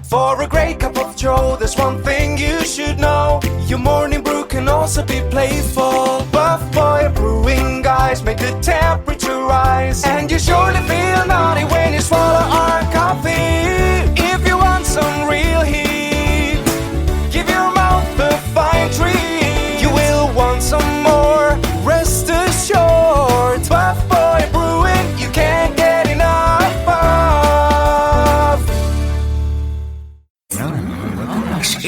For a great cup of joe, there's one thing you should know. Your morning brew can also be playful. Buff Boy Brewing guys make the temperature rise, and you surely feel naughty when you swallow our coffee. If you want some real heat, give your mouth a fine treat. You will want some more, rest assured. Buff Boy Brewing, you can't get enough of.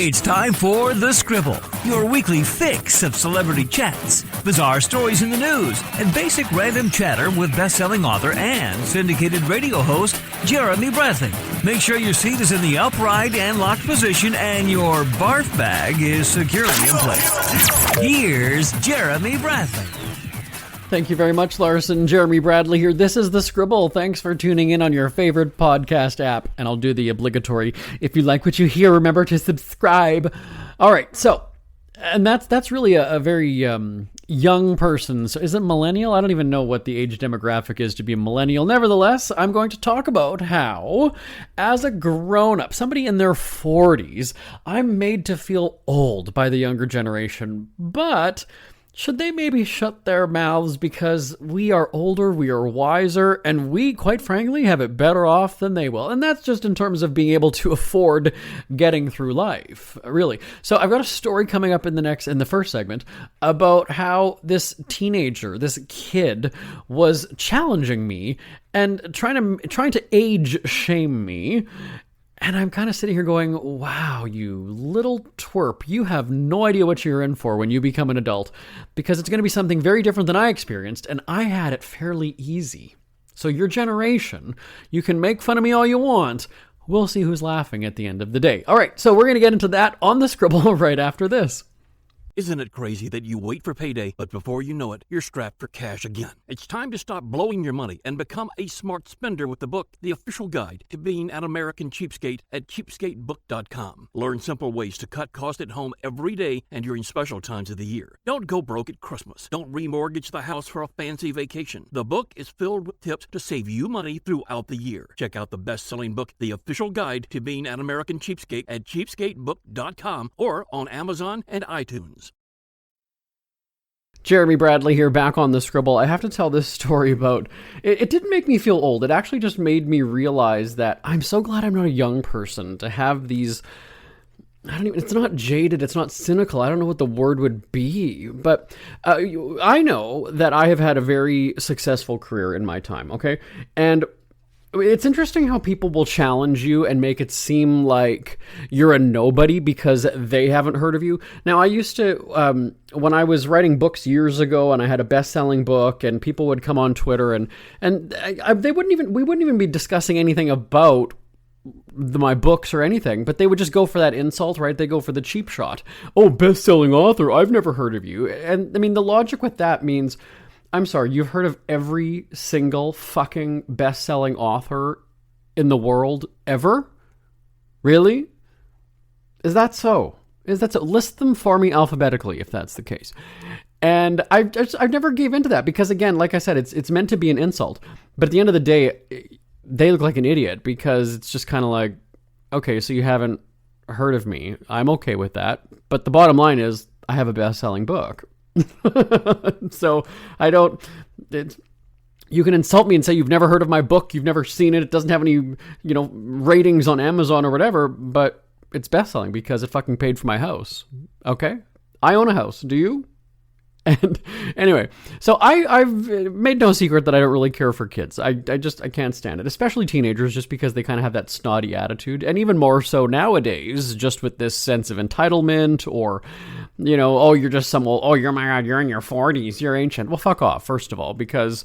It's time for The Scribble, your weekly fix of celebrity chats, bizarre stories in the news, and basic random chatter with best-selling author and syndicated radio host Jeremy Bradley. Make sure your seat is in the upright and locked position and your barf bag is securely in place. Here's Jeremy Bradley. Thank you very much, Larson. Jeremy Bradley here. This is The Scribble. Thanks for tuning in on your favorite podcast app. And I'll do the obligatory, if you like what you hear, remember to subscribe. All right, so, and that's really a very young person. So is it millennial? I don't even know what the age demographic is to be a millennial. Nevertheless, I'm going to talk about how, as a grown-up, somebody in their 40s, I'm made to feel old by the younger generation. But should they maybe shut their mouths because we are older, we are wiser, and we, quite frankly, have it better off than they will? And that's just in terms of being able to afford getting through life, really. So I've got a story coming up in the first segment about how this teenager, this kid, was challenging me and trying to age shame me. And I'm kind of sitting here going, wow, you little twerp, you have no idea what you're in for when you become an adult, because it's going to be something very different than I experienced, and I had it fairly easy. So your generation, you can make fun of me all you want. We'll see who's laughing at the end of the day. All right, so we're going to get into that on The Scribble right after this. Isn't it crazy that you wait for payday, but before you know it, you're strapped for cash again? It's time to stop blowing your money and become a smart spender with the book, The Official Guide to Being an American Cheapskate at cheapskatebook.com. Learn simple ways to cut costs at home every day and during special times of the year. Don't go broke at Christmas. Don't remortgage the house for a fancy vacation. The book is filled with tips to save you money throughout the year. Check out the best-selling book, The Official Guide to Being an American Cheapskate at cheapskatebook.com or on Amazon and iTunes. Jeremy Bradley here, back on The Scribble. I have to tell this story about, it didn't make me feel old. It actually just made me realize that I'm so glad I'm not a young person to have these, it's not jaded, it's not cynical, I don't know what the word would be, but I know that I have had a very successful career in my time, okay? And it's interesting how people will challenge you and make it seem like you're a nobody because they haven't heard of you. Now, I used to, when I was writing books years ago and I had a best-selling book and people would come on Twitter and we wouldn't even be discussing anything about my books or anything, but they would just go for that insult, right? They go for the cheap shot. Oh, best-selling author, I've never heard of you. And I mean, the logic with that means, I'm sorry, you've heard of every single fucking best-selling author in the world ever? Really? Is that so? List them for me alphabetically if that's the case. And I've never gave into that because, again, like I said, it's meant to be an insult. But at the end of the day, they look like an idiot because it's just kind of like, okay, so you haven't heard of me. I'm okay with that. But the bottom line is I have a best-selling book. So you can insult me and say you've never heard of my book, you've never seen it, it doesn't have any, ratings on Amazon or whatever, but it's best-selling because it fucking paid for my house. Okay? I own a house. Do you? And anyway, so I've made no secret that I don't really care for kids. I can't stand it, especially teenagers, just because they kind of have that snotty attitude, and even more so nowadays, just with this sense of entitlement, or, oh, you're just you're my God, you're in your 40s, you're ancient. Well, fuck off, first of all, because,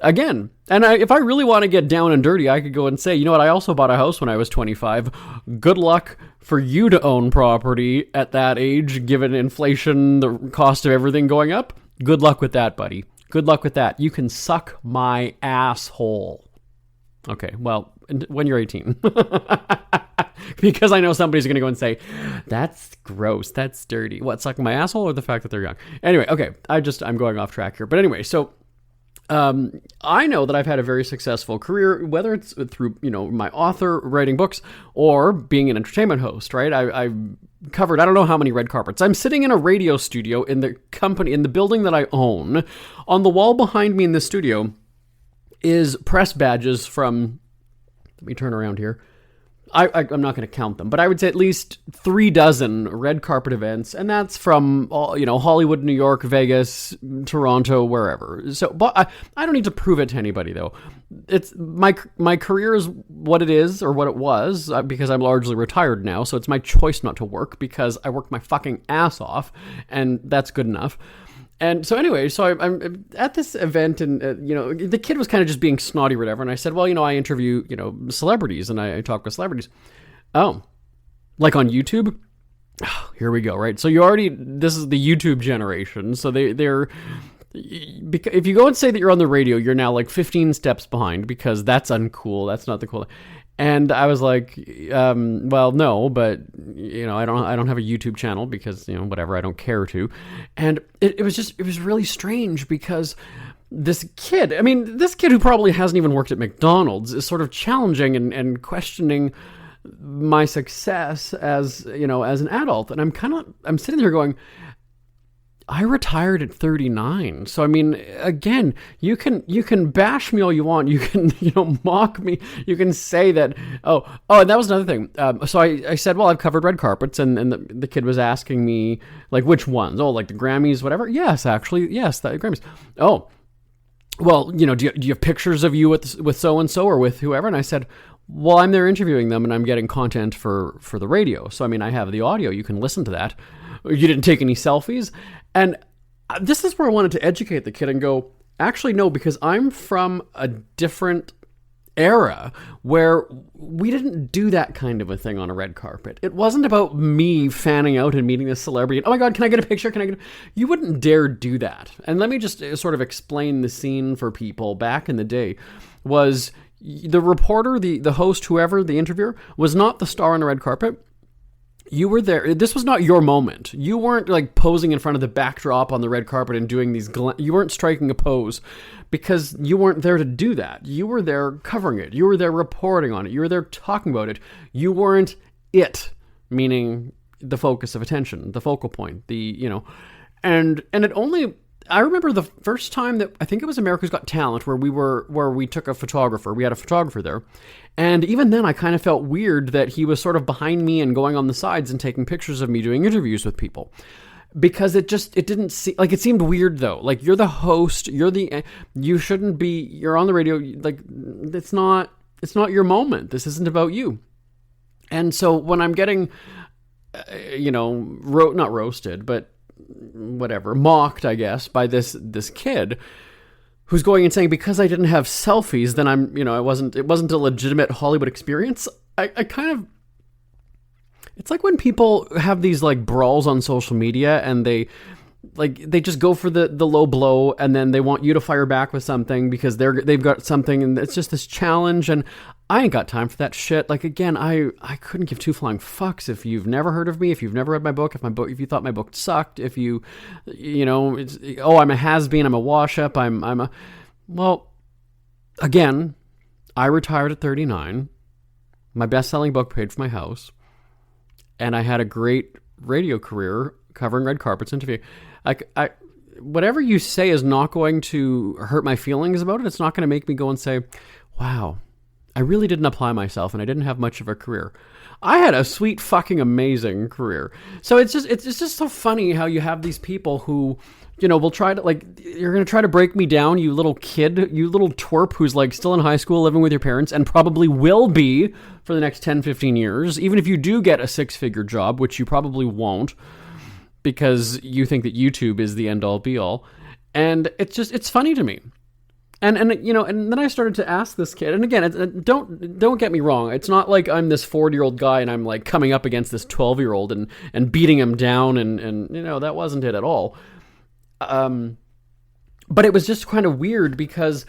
again, and if I really want to get down and dirty, I could go and say, you know what, I also bought a house when I was 25. Good luck for you to own property at that age, given inflation, the cost of everything going up. Good luck with that, buddy. Good luck with that. You can suck my asshole. Okay, well, when you're 18. Because I know somebody's going to go and say, that's gross, that's dirty. What, sucking my asshole or the fact that they're young? Anyway, okay, I'm going off track here. But anyway, so I know that I've had a very successful career, whether it's through, my author, writing books, or being an entertainment host, right? I've covered, I don't know how many red carpets. I'm sitting in a radio studio in the building that I own. On the wall behind me in the studio is press badges from, let me turn around here. I'm not going to count them, but I would say at least 36 red carpet events, and that's from Hollywood, New York, Vegas, Toronto, wherever. So, but I don't need to prove it to anybody, though. It's my career is what it is, or what it was, because I'm largely retired now. So it's my choice not to work because I work my fucking ass off, and that's good enough. And so anyway, so I'm at this event, and the kid was kind of just being snotty or whatever, and I said, well, I interview celebrities, and I talk with celebrities. Oh, like on YouTube? Oh, here we go, right? So this is the YouTube generation, so they're if you go and say that you're on the radio, you're now like 15 steps behind, because that's uncool. That's not the cool. And I was like, well, no, but I don't have a YouTube channel because whatever, I don't care to. And it was really strange because this kid who probably hasn't even worked at McDonald's is sort of challenging and questioning my success as an adult. And I'm sitting there going, I retired at 39. So, again, you can bash me all you want. You can, mock me. You can say that, oh, and that was another thing. So I said, well, I've covered red carpets, and the kid was asking me, like, which ones? Oh, like the Grammys, whatever? Yes, actually, yes, the Grammys. Oh, well, do you have pictures of you with so-and-so or with whoever? And I said, well, I'm there interviewing them, and I'm getting content for the radio. So, I have the audio. You can listen to that. You didn't take any selfies. And this is where I wanted to educate the kid and go, actually, no, because I'm from a different era where we didn't do that kind of a thing on a red carpet. It wasn't about me fanning out and meeting this celebrity. And, oh my God, can I get a picture? You wouldn't dare do that. And let me just sort of explain the scene for people. Back in the day was the reporter, the host, whoever, the interviewer, was not the star on the red carpet. You were there. This was not your moment. You weren't like posing in front of the backdrop on the red carpet and doing these. You weren't striking a pose because you weren't there to do that. You were there covering it. You were there reporting on it. You were there talking about it. You weren't it, meaning the focus of attention, the focal point, and it only. I remember the first time that I think it was America's Got Talent where we took a photographer. We had a photographer there. And even then I kind of felt weird that he was sort of behind me and going on the sides and taking pictures of me doing interviews with people. Because it didn't seem like, it seemed weird though. Like, you're the host, you shouldn't be, you're on the radio. Like, it's not your moment. This isn't about you. And so when I'm getting, not roasted, but whatever, mocked, I guess, by this kid who's going and saying, because I didn't have selfies, then I'm, it wasn't a legitimate Hollywood experience. I kind of, it's like when people have these like brawls on social media and they just go for the low blow, and then they want you to fire back with something because they've got something, and it's just this challenge, and I ain't got time for that shit. Like, again, I couldn't give two flying fucks if you've never heard of me, if you've never read my book, if you thought my book sucked, if it's, oh, I'm a has-been, I'm a wash-up, well, again, I retired at 39. My best-selling book paid for my house, and I had a great radio career covering red carpets, interview. Whatever you say is not going to hurt my feelings about it. It's not going to make me go and say, wow, I really didn't apply myself and I didn't have much of a career. I had a sweet fucking amazing career. So it's just so funny how you have these people who, will try to, like, you're going to try to break me down, you little kid, you little twerp who's like still in high school living with your parents and probably will be for the next 10, 15 years, even if you do get a 6-figure job, which you probably won't, because you think that YouTube is the end-all be-all. And it's funny to me. And then I started to ask this kid, and again, don't get me wrong, it's not like I'm this 40-year-old guy and I'm like coming up against this 12-year-old and beating him down, and that wasn't it at all. But it was just kind of weird because,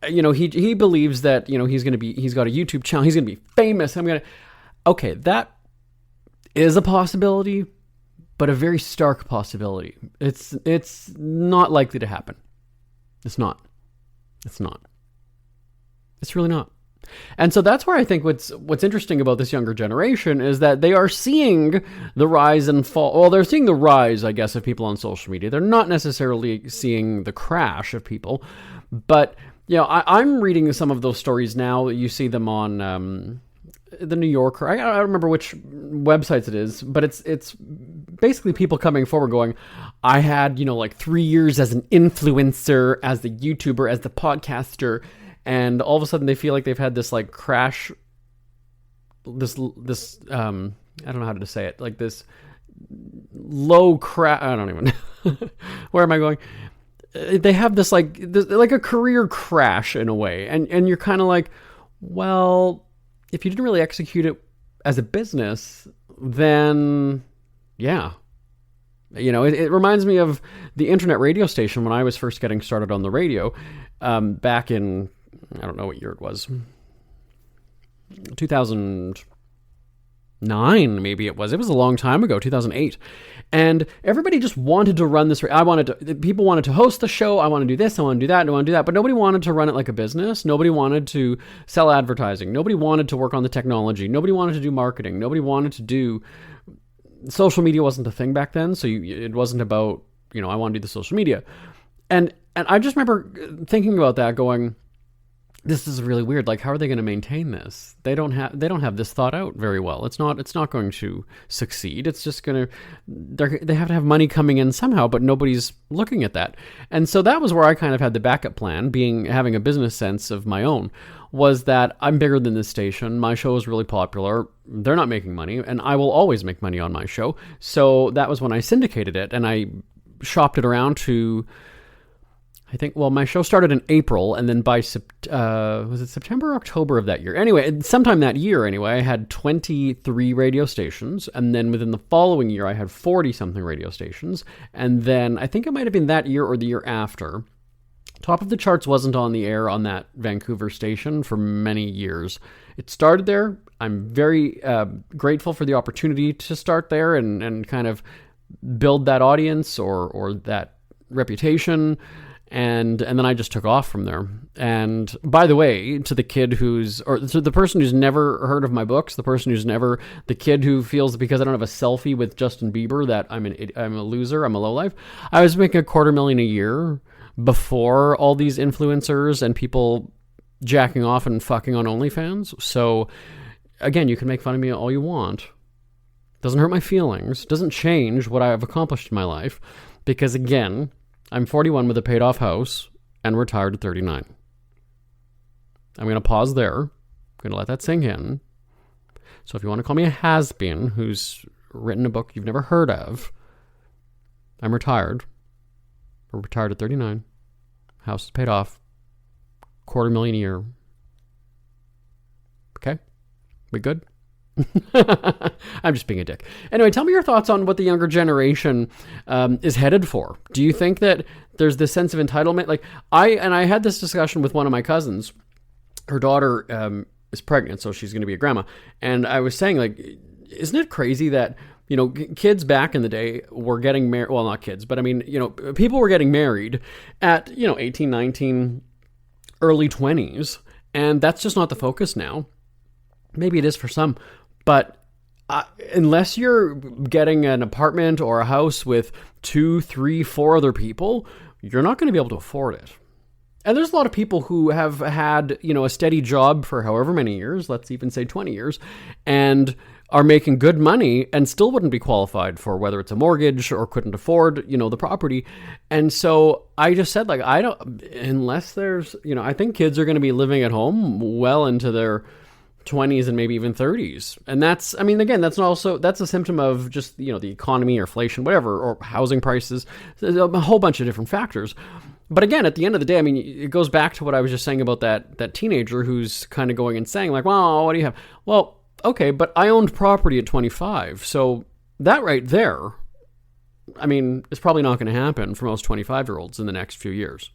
he believes that, he's got a YouTube channel, he's going to be famous, okay, that is a possibility, but a very stark possibility. It's not likely to happen. It's not. It's not. It's really not. And so that's where I think what's interesting about this younger generation is that they are seeing the rise and fall. Well, they're seeing the rise, I guess, of people on social media. They're not necessarily seeing the crash of people. But, I'm reading some of those stories now. You see them on the New Yorker. I don't remember which websites it is, but it's basically people coming forward going, I had, 3 years as an influencer, as the YouTuber, as the podcaster. And all of a sudden they feel like they've had this like crash, this I don't know how to say it, like this low crash. I don't even, where am I going? They have this like a career crash in a way. And you're kind of like, well, if you didn't really execute it as a business, then yeah. It reminds me of the internet radio station when I was first getting started on the radio, back in, I don't know what year it was, 2009 maybe it was. It was a long time ago, 2008. And everybody just wanted to run this. People wanted to host the show. I want to do this. I want to do that. I want to do that. But nobody wanted to run it like a business. Nobody wanted to sell advertising. Nobody wanted to work on the technology. Nobody wanted to do marketing. Nobody wanted to do, social media wasn't a thing back then. So it wasn't about, I want to do the social media. And I just remember thinking about that going, this is really weird. Like, how are they going to maintain this? They don't have this thought out very well. It's not going to succeed. It's just going to, they have to have money coming in somehow, but nobody's looking at that. And so that was where I kind of had the backup plan, having a business sense of my own, was that I'm bigger than this station. My show is really popular. They're not making money, and I will always make money on my show. So that was when I syndicated it, and I shopped it around to, I think, my show started in April, and then by was it September or October of that year? Anyway, sometime that year, I had 23 radio stations, and then within the following year, I had 40-something radio stations, and then I think it might have been that year or the year after. Top of the Charts wasn't on the air on that Vancouver station for many years. It started there. I'm very grateful for the opportunity to start there and kind of build that audience or that reputation. And then I just took off from there. And by the way, to the kid to the person who's never heard of my books, the kid who feels that because I don't have a selfie with Justin Bieber that I'm a loser, I'm a lowlife. I was making $250,000 a year before all these influencers and people jacking off and fucking on OnlyFans. So again, you can make fun of me all you want. Doesn't hurt my feelings. Doesn't change what I've accomplished in my life. Because again, I'm 41 with a paid off house and retired at 39. I'm going to pause there. I'm going to let that sink in. So if you want to call me a has-been who's written a book you've never heard of, I'm retired. We're retired at 39. House is paid off. $250,000 a year. Okay? We good? I'm just being a dick. Anyway, tell me your thoughts on what the younger generation is headed for. Do you think that there's this sense of entitlement? Like I had this discussion with one of my cousins. Her daughter is pregnant, so she's going to be a grandma. And I was saying, like, isn't it crazy that, kids back in the day were getting married? Well, not kids, but I mean, people were getting married at, 18, 19, early 20s. And that's just not the focus now. Maybe it is for some. But unless you're getting an apartment or a house with 2, 3, 4 other people, you're not going to be able to afford it. And there's a lot of people who have had, a steady job for however many years, let's even say 20 years, and are making good money and still wouldn't be qualified for whether it's a mortgage or couldn't afford, the property. And so I just said, like, unless there's, I think kids are going to be living at home well into their 20s and maybe even 30s. And that's a symptom of just, the economy or inflation, whatever, or housing prices, a whole bunch of different factors. But again, at the end of the day, it goes back to what I was just saying about that teenager who's kind of going and saying, like, well, what do you have? Well, okay, but I owned property at 25. So that right there, is probably not going to happen for most 25-year-olds in the next few years.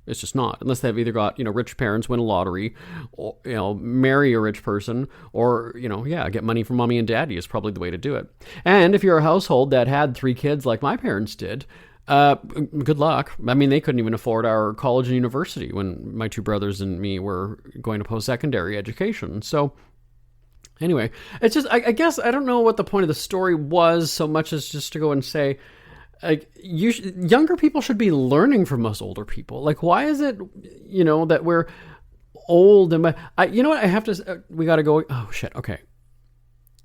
It's just not, unless they've either got, rich parents, win a lottery, or, marry a rich person, or, get money from mommy and daddy is probably the way to do it. And if you're a household that had 3 kids like my parents did, Good luck. I mean, they couldn't even afford our college and university when my two brothers and me were going to post-secondary education. So anyway, it's just, I guess, I don't know what the point of the story was so much as just to go and say, like, younger people should be learning from us older people. Like, why is it, that we're old and you know what? I have to, we got to go. Oh shit. Okay.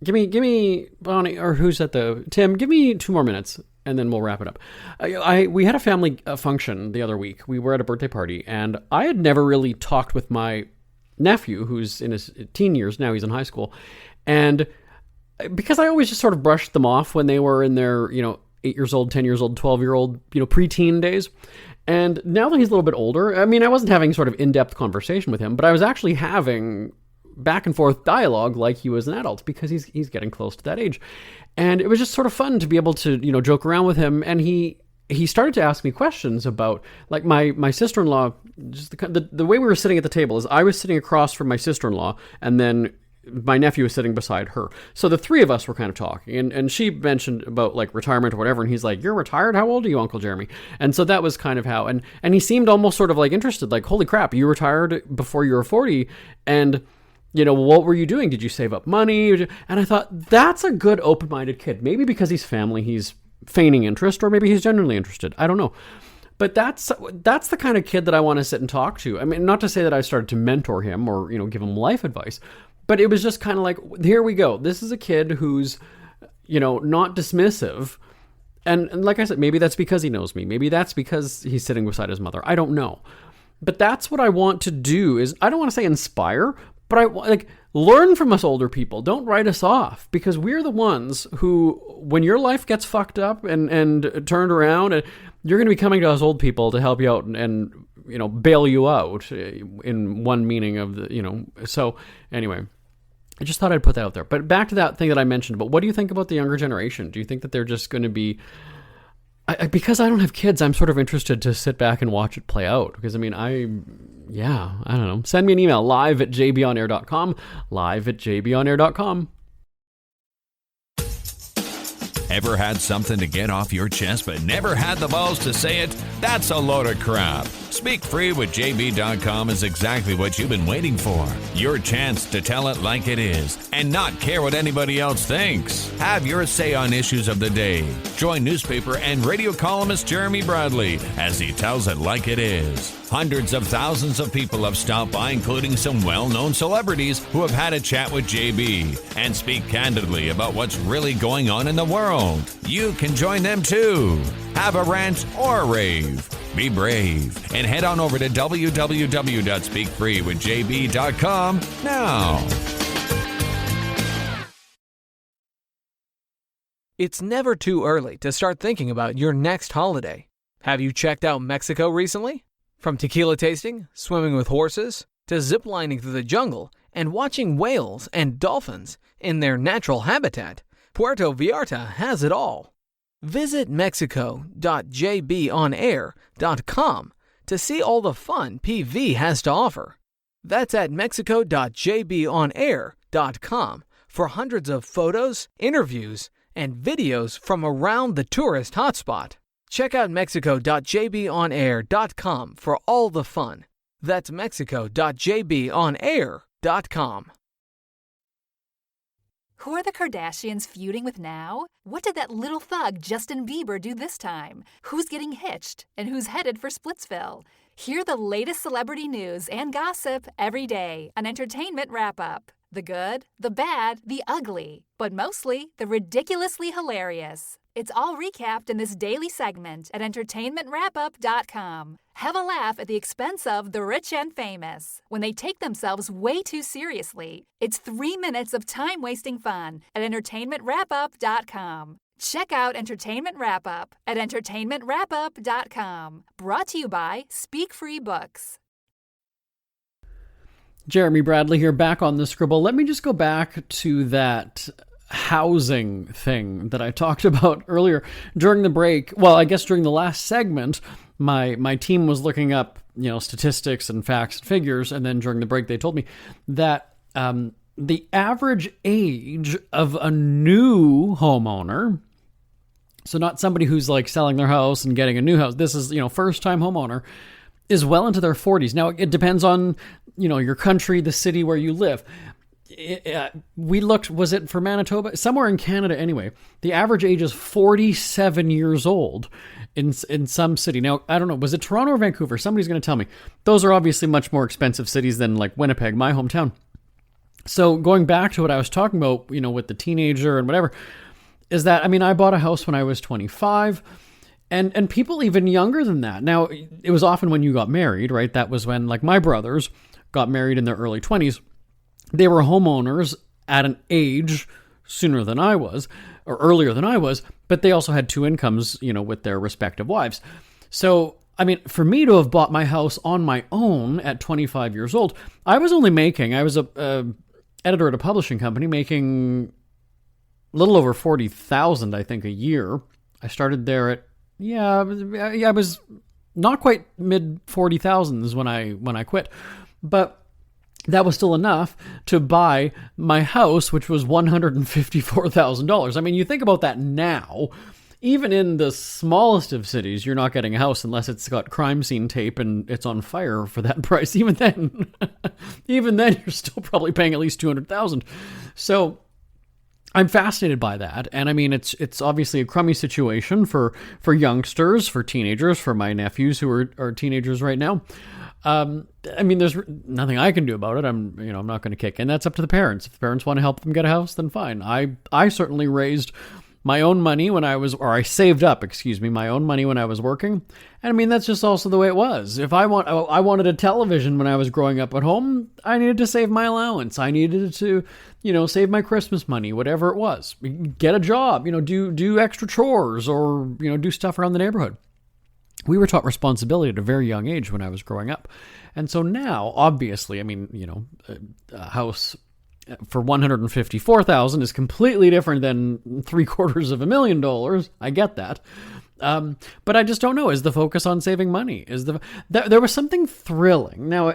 Give me Bonnie, or who's at Tim, give me 2 more minutes and then we'll wrap it up. We had a family function the other week. We were at a birthday party and I had never really talked with my nephew who's in his teen years. Now he's in high school. And because I always just sort of brushed them off when they were in their, 8 years old, 10 years old, 12-year-old, preteen days. And now that he's a little bit older, I mean, I wasn't having sort of in-depth conversation with him, but I was actually having back and forth dialogue like he was an adult because he's getting close to that age. And it was just sort of fun to be able to, joke around with him. And he started to ask me questions about, like, my sister-in-law. Just the way we were sitting at the table is I was sitting across from my sister-in-law, and then my nephew was sitting beside her. So the three of us were kind of talking, and she mentioned about, like, retirement or whatever, and he's like, "You're retired? How old are you, Uncle Jeremy?" And so that was kind of how, and he seemed almost sort of like interested, like, "Holy crap, you retired before you were 40, and what were you doing? Did you save up money?" And I thought, that's a good open-minded kid. Maybe because he's family, he's feigning interest, or maybe he's genuinely interested. I don't know. But that's the kind of kid that I want to sit and talk to. I mean, not to say that I started to mentor him or, give him life advice, but it was just kind of like, here we go. This is a kid who's, not dismissive. And like I said, maybe that's because he knows me. Maybe that's because he's sitting beside his mother. I don't know. But that's what I want to do is, I don't want to say inspire, but I like learn from us older people. Don't write us off, because we're the ones who, when your life gets fucked up and turned around, and you're going to be coming to us old people to help you out and bail you out in one meaning of the, so anyway, I just thought I'd put that out there. But back to that thing that I mentioned, but what do you think about the younger generation? Do you think that they're just going to be, because I don't have kids, I'm sort of interested to sit back and watch it play out. Because I mean, I don't know. Send me an email, live@jbonair.com, live@jbonair.com. Ever had something to get off your chest but never had the balls to say it? That's a load of crap. Speak Free with JB.com is exactly what you've been waiting for. Your chance to tell it like it is and not care what anybody else thinks. Have your say on issues of the day. Join newspaper and radio columnist Jeremy Bradley as he tells it like it is. Hundreds of thousands of people have stopped by, including some well-known celebrities who have had a chat with JB and speak candidly about what's really going on in the world. You can join them too. Have a rant or a rave. Be brave and head on over to www.speakfreewithjb.com now. It's never too early to start thinking about your next holiday. Have you checked out Mexico recently? From tequila tasting, swimming with horses, to ziplining through the jungle and watching whales and dolphins in their natural habitat, Puerto Vallarta has it all. Visit mexico.jbonair.com to see all the fun PV has to offer. That's at mexico.jbonair.com for hundreds of photos, interviews, and videos from around the tourist hotspot. Check out mexico.jbonair.com for all the fun. That's mexico.jbonair.com. Who are the Kardashians feuding with now? What did that little thug Justin Bieber do this time? Who's getting hitched? And who's headed for Splitsville? Hear the latest celebrity news and gossip every day on Entertainment Wrap-Up. The good, the bad, the ugly, but mostly the ridiculously hilarious. It's all recapped in this daily segment at entertainmentwrapup.com. Have a laugh at the expense of the rich and famous when they take themselves way too seriously. It's 3 minutes of time-wasting fun at entertainmentwrapup.com. Check out Entertainment Wrap-Up at entertainmentwrapup.com. Brought to you by Speak Free Books. Jeremy Bradley here, back on the Scribble. Let me just go back to that housing thing that I talked about earlier during the break. Well, I guess during the last segment, my team was looking up, statistics and facts and figures, and then during the break they told me that the average age of a new homeowner, So not somebody who's like selling their house and getting a new house. This is, first-time homeowner is well into their 40s. Now, it depends on, your country, the city where you live. We looked, was it for Manitoba? Somewhere in Canada anyway. The average age is 47 years old in some city. Now, I don't know, was it Toronto or Vancouver? Somebody's going to tell me. Those are obviously much more expensive cities than like Winnipeg, my hometown. So going back to what I was talking about, with the teenager and whatever, is that, I bought a house when I was 25, and people even younger than that. Now, it was often when you got married, right? That was when, like, my brothers got married in their early 20s. They were homeowners at an age sooner than I was, or earlier than I was, but they also had two incomes, with their respective wives. So, for me to have bought my house on my own at 25 years old, I was a editor at a publishing company making a little over $40,000, I think, a year. I started there at, I was not quite mid $40,000s when I quit, but that was still enough to buy my house, which was $154,000. You think about that now, even in the smallest of cities, you're not getting a house unless it's got crime scene tape and it's on fire for that price. Even then, you're still probably paying at least $200,000. So I'm fascinated by that. And it's obviously a crummy situation for youngsters, for teenagers, for my nephews who are teenagers right now. There's nothing I can do about it. I'm not going to kick in. That's up to the parents. If the parents want to help them get a house, then fine. I certainly raised my own money I saved up, my own money when I was working. And that's just also the way it was. If I wanted a television when I was growing up at home, I needed to save my allowance. I needed to, save my Christmas money, whatever it was. Get a job, do extra chores or, do stuff around the neighborhood. We were taught responsibility at a very young age when I was growing up. And so now, obviously, a house for $154,000 is completely different than $750,000. I get that. But I just don't know. Is the focus on saving money? There was something thrilling. Now,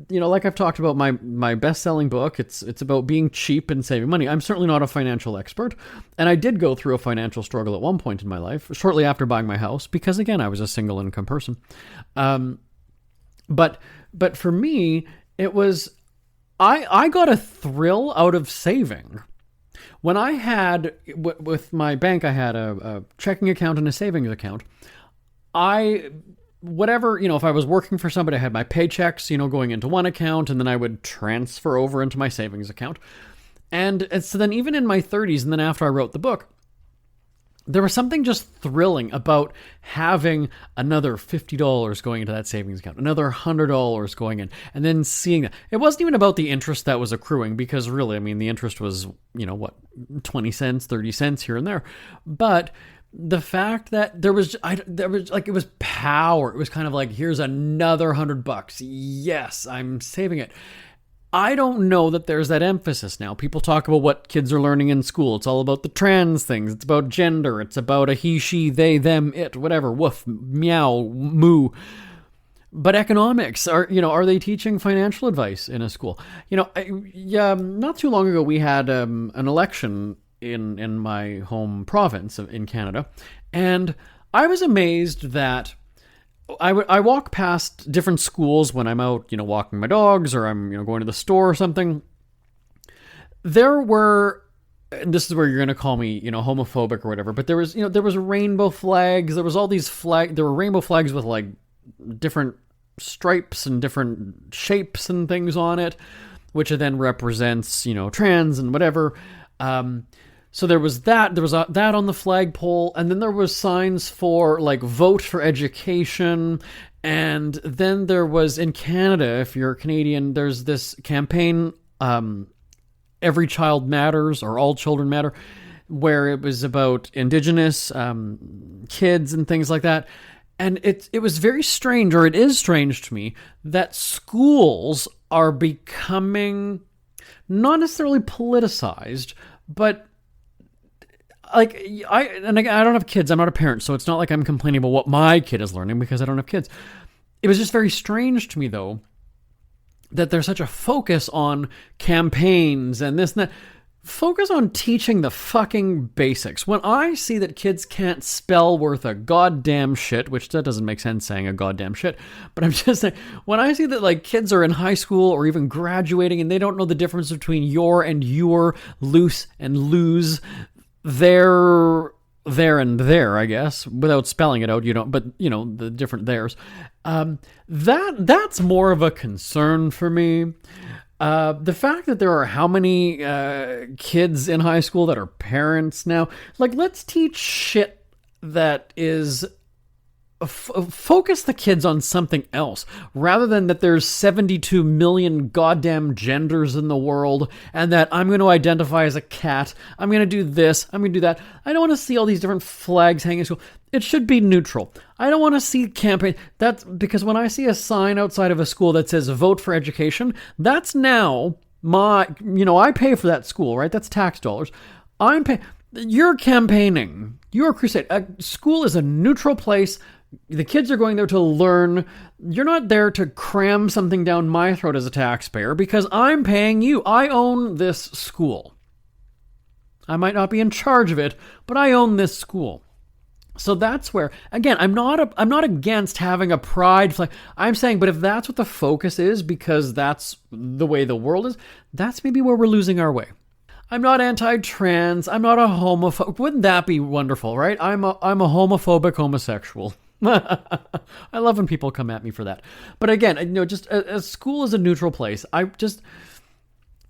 like I've talked about my best-selling book, it's about being cheap and saving money. I'm certainly not a financial expert, and I did go through a financial struggle at one point in my life, shortly after buying my house, because again, I was a single income person. But for me, it was I got a thrill out of saving. When I had, with my bank, I had a checking account and a savings account. If I was working for somebody, I had my paychecks, going into one account, and then I would transfer over into my savings account. And so then even in my 30s, and then after I wrote the book, there was something just thrilling about having another $50 going into that savings account, another $100 going in, and then seeing that. It wasn't even about the interest that was accruing, because really, the interest was, 20 cents, 30 cents here and there. But the fact that it was power. It was kind of like, here's another $100. Yes, I'm saving it. I don't know that there's that emphasis now. People talk about what kids are learning in school. It's all about the trans things. It's about gender. It's about a he, she, they, them, it, whatever, woof, meow, moo. But economics, are they teaching financial advice in a school? Not too long ago, we had an election in my home province in Canada. And I was amazed that I walk past different schools when I'm out, walking my dogs, or I'm, going to the store or something. There were, and this is where you're going to call me, homophobic or whatever, but there was rainbow flags. There was all these there were rainbow flags with like different stripes and different shapes and things on it, which then represents, trans and whatever. So there was that on the flagpole, and then there was signs for like vote for education, and then there was in Canada, if you're Canadian, there's this campaign, Every Child Matters, or All Children Matter, where it was about Indigenous kids and things like that. And it was very strange, or it is strange to me, that schools are becoming not necessarily politicized, but like, I don't have kids. I'm not a parent, so it's not like I'm complaining about what my kid is learning because I don't have kids. It was just very strange to me, though, that there's such a focus on campaigns and this and that. focus on teaching the fucking basics. When I see that kids can't spell worth a goddamn shit, which that doesn't make sense saying a goddamn shit, but I'm just saying, when I see that like kids are in high school or even graduating and they don't know the difference between your and your, loose and lose, there and there, I guess, without spelling it out, you don't, but you know, the different theirs. That's more of a concern for me. The fact that there are how many kids in high school that are parents now, like, let's teach shit that is focus the kids on something else rather than that there's 72 million goddamn genders in the world and that I'm going to identify as a cat. I'm going to do this. I'm going to do that. I don't want to see all these different flags hanging in school. It should be neutral. I don't want to see campaign. That's because when I see a sign outside of a school that says vote for education, that's now I pay for that school, right? That's tax dollars. You're campaigning. You're a crusade. A school is a neutral place. The kids are going there to learn. You're not there to cram something down my throat as a taxpayer because I'm paying you. I own this school. I might not be in charge of it, but I own this school. So that's where, again, I'm not against having a pride flag. I'm saying, but if that's what the focus is because that's the way the world is, that's maybe where we're losing our way. I'm not anti-trans. I'm not a homophobe. Wouldn't that be wonderful, right? I'm a homophobic homosexual. I love when people come at me for that. But again, just a school is a neutral place. I just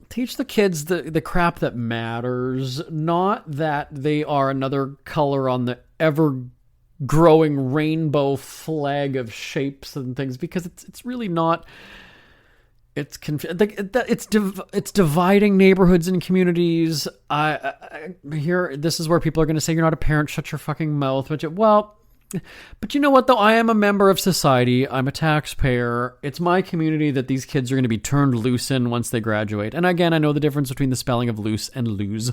teach the kids the crap that matters, not that they are another color on the ever-growing rainbow flag of shapes and things, because it's really not. It's dividing neighborhoods and communities. This is where people are going to say, you're not a parent, shut your fucking mouth. But you know what, though? I am a member of society. I'm a taxpayer. It's my community that these kids are going to be turned loose in once they graduate. And again, I know the difference between the spelling of loose and lose.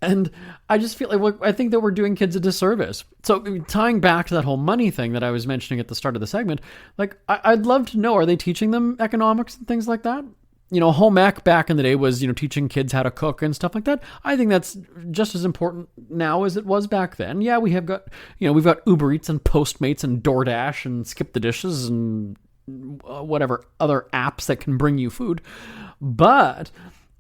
And I just feel like, I think that we're doing kids a disservice. So tying back to that whole money thing that I was mentioning at the start of the segment, like, I'd love to know, are they teaching them economics and things like that? Home ec back in the day was, teaching kids how to cook and stuff like that. I think that's just as important now as it was back then. Yeah, we have got, we've got Uber Eats and Postmates and DoorDash and Skip the Dishes and whatever other apps that can bring you food. But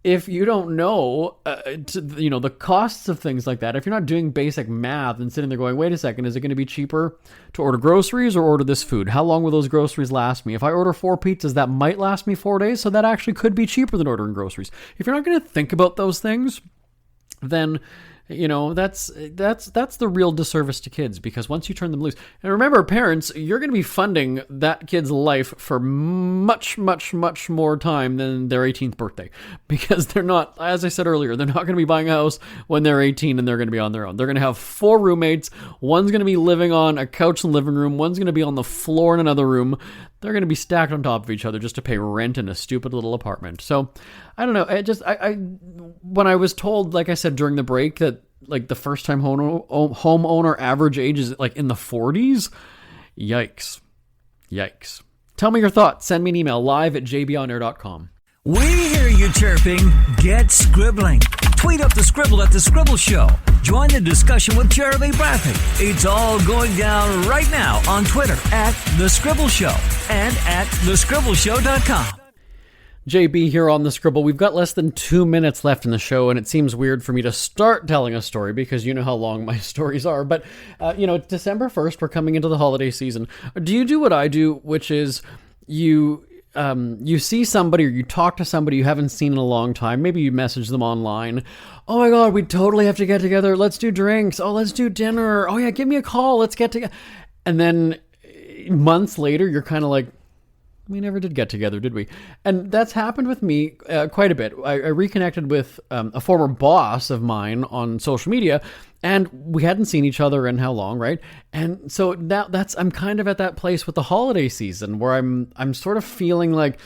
if you don't know, the costs of things like that, if you're not doing basic math and sitting there going, wait a second, is it going to be cheaper to order groceries or order this food? How long will those groceries last me? If I order 4 pizzas, that might last me 4 days, so that actually could be cheaper than ordering groceries. If you're not going to think about those things, then that's the real disservice to kids, because once you turn them loose, and remember, parents, you're going to be funding that kid's life for much, much, much more time than their 18th birthday, because they're not, as I said earlier, they're not going to be buying a house when they're 18 and they're going to be on their own. They're going to have 4 roommates. One's going to be living on a couch in the living room. One's going to be on the floor in another room. They're going to be stacked on top of each other just to pay rent in a stupid little apartment. So I don't know. When I was told, like I said during the break, that like the first time homeowner average age is like in the 40s, yikes. Tell me your thoughts. Send me an email live@jbonair.com. We hear you chirping. Get scribbling. Tweet up the Scribble at The Scribble Show. Join the discussion with Jeremy Bradley. It's all going down right now on Twitter @The Scribble Show and @thescribbleshow.com. JB here on The Scribble. We've got less than 2 minutes left in the show, and it seems weird for me to start telling a story because you know how long my stories are. But, it's December 1st. We're coming into the holiday season. Do you do what I do, which is you see somebody or you talk to somebody you haven't seen in a long time. Maybe you message them online. Oh my God, we totally have to get together. Let's do drinks. Oh, let's do dinner. Oh yeah, give me a call. Let's get together. And then months later, you're kind of like, we never did get together, did we? And that's happened with me quite a bit. I reconnected with a former boss of mine on social media, and we hadn't seen each other in how long, right? And so now I'm kind of at that place with the holiday season where I'm sort of feeling like,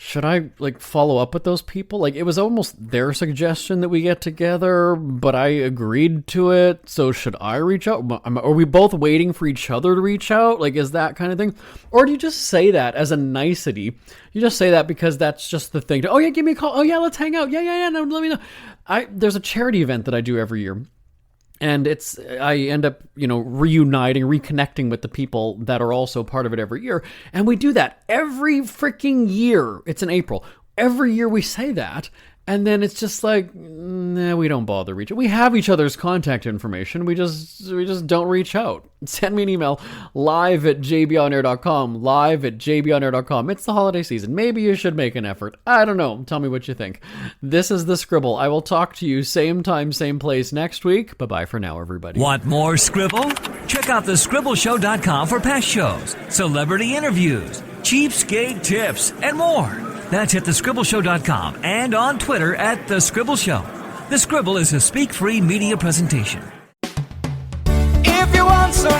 should I follow up with those people? It was almost their suggestion that we get together, but I agreed to it. So should I reach out? Are we both waiting for each other to reach out? Is that kind of thing? Or do you just say that as a nicety? You just say that because that's just the thing. Oh yeah, give me a call. Oh yeah, let's hang out. Yeah. No, let me know. There's a charity event that I do every year. And I end up, reconnecting with the people that are also part of it every year. And we do that every freaking year. It's in April. Every year we say that. And then it's just nah, we don't bother reaching. We have each other's contact information. We just don't reach out. Send me an email, live@jbonair.com, live@jbonair.com. It's the holiday season. Maybe you should make an effort. I don't know. Tell me what you think. This is The Scribble. I will talk to you same time, same place next week. Bye-bye for now, everybody. Want more Scribble? Check out thescribbleshow.com for past shows, celebrity interviews, cheapskate tips, and more. That's at thescribbleshow.com and on Twitter at The Scribble Show. The Scribble is a speak-free media presentation. If you want some